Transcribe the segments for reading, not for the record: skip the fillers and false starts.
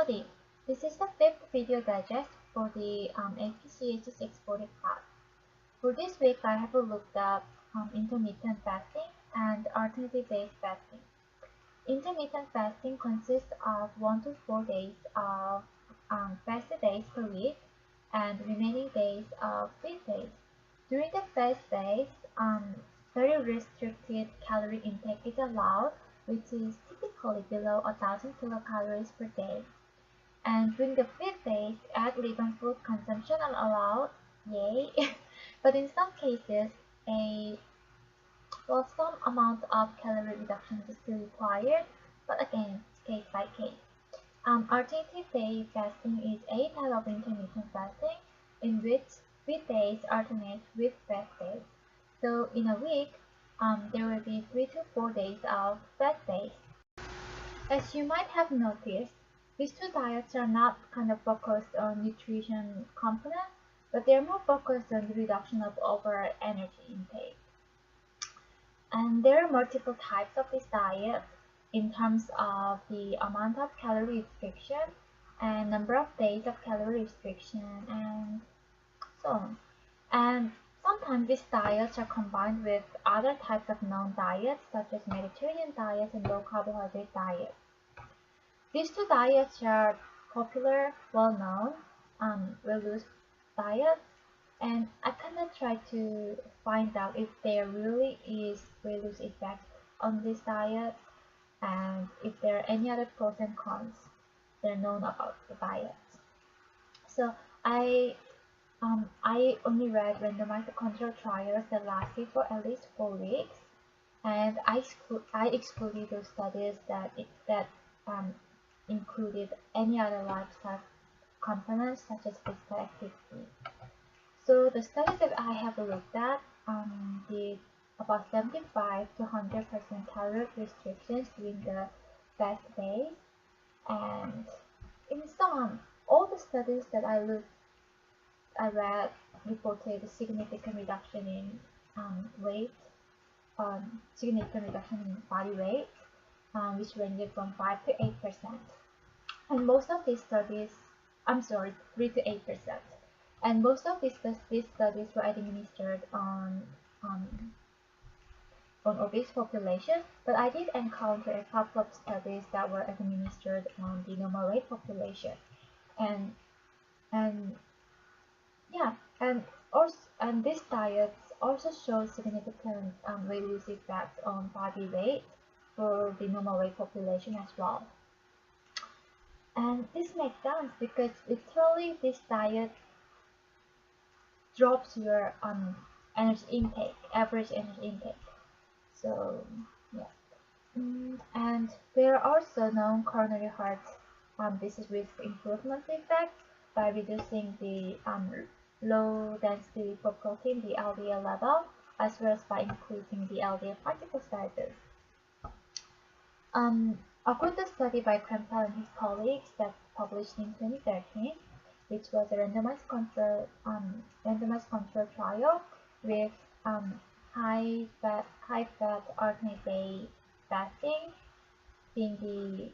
Howdy, this is the fifth video digest for the APCHS640 class. For this week, I have looked up intermittent fasting and alternative-based fasting. Intermittent fasting consists of 1 to 4 days of fasted days per week and remaining days of feed days. During the fast days, very restricted calorie intake is allowed, which is typically below 1,000 kilocalories per day. And during the feed days, ad-lib and food consumption are allowed, yay! But in some cases, some amount of calorie reduction is still required, but again, it's case by case. Alternative day fasting is a type of intermittent fasting in which feed days alternate with fast days. So in a week, there will be 3 to 4 days of fast days. As you might have noticed, these two diets are not kind of focused on nutrition component, but they're more focused on the reduction of overall energy intake. And there are multiple types of this diet in terms of the amount of calorie restriction and number of days of calorie restriction and so on. And sometimes these diets are combined with other types of known diets such as Mediterranean diets and low carbohydrate diets. These two diets are popular, well-known, well-used diets, and I kind of try to find out if there really is well-used effect on this diet and if there are any other pros and cons that are known about the diet. So I only read randomized control trials that lasted for at least 4 weeks, and I excluded those studies that included any other lifestyle components such as physical activity. So the studies that I have looked at did about 75 to 100% calorie restrictions during the fast days, and in some, all the studies that I read reported a significant reduction in significant reduction in body weight, which ranged from 5 to 8%. And most of these studies, 3 to 8%. And most of these studies were administered on obese population, but I did encounter a couple of studies that were administered on the normal weight population, and these diets also show significant weight-loss effects on body weight for the normal weight population as well. And this makes sense because literally this diet drops your energy intake, average energy intake. So yeah, and there are also known coronary heart disease risk improvement effects by reducing the low density lipoprotein, the LDL level, as well as by increasing the LDL particle sizes. According to a study by Krempel and his colleagues that published in 2013, which was a randomized control trial with high fat alternate day fasting being the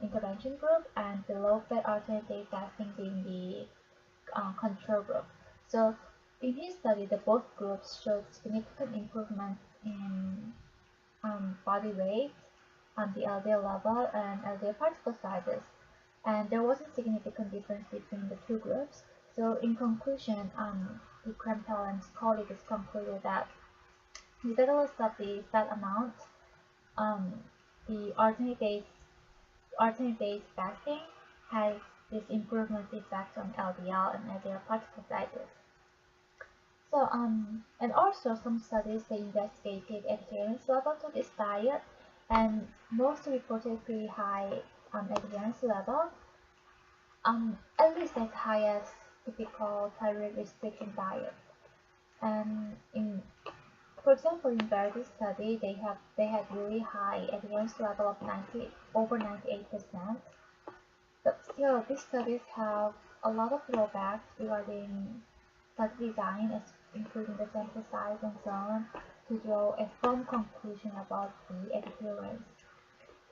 intervention group and the low fat alternate day fasting being the control group. So in his study, both groups showed significant improvement in body weight, the LDL level, and LDL particle sizes, and there wasn't significant difference between the two groups. So in conclusion, the Krempel and his colleagues concluded that regardless of the fat amount, the alternate days fasting has this improvement effect on LDL and LDL particle sizes. So and also some studies they investigated adherence level to this diet, and most reported pretty high adherence level, at least as high as typical thyroid restriction diet. And for example, in Verdi's study, they had really high adherence level of over 98%. But still, these studies have a lot of drawbacks regarding study design, including the sample size and so on, to draw a firm conclusion about the adherence.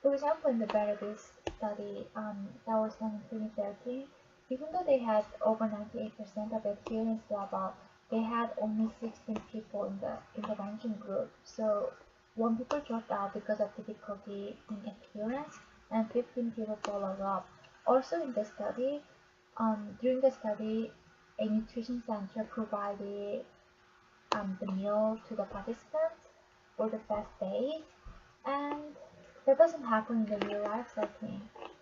For example, in the Verdi's study that was done in 2013, even though they had over 98% of adherence level, they had only 16 people in the intervention group. So 1 people dropped out because of difficulty in adherence, and 15 people followed up. Also in the study, during the study, a nutrition center provided the meal to the participants for the fast days, and that doesn't happen in the real life setting.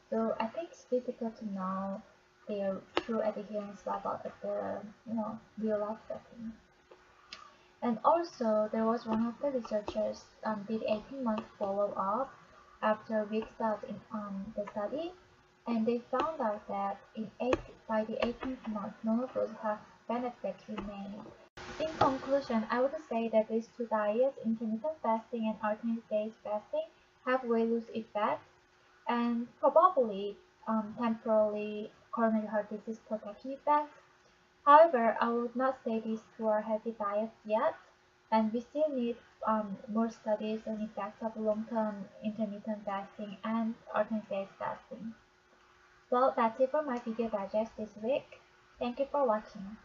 So I think it's difficult to know their true adherence level at the real life setting. And also, there was one of the researchers did 18-month follow-up after weeks of the study, and they found out that by the 18th month, none of those health benefits remained. In conclusion, I would say that these two diets, intermittent fasting and alternate days fasting, have weight loss effects and probably temporarily coronary heart disease protection effects. However, I would not say these two are healthy diets yet, and we still need more studies on effects of long-term intermittent fasting and alternate days fasting. Well, that's it for my video digest this week. Thank you for watching.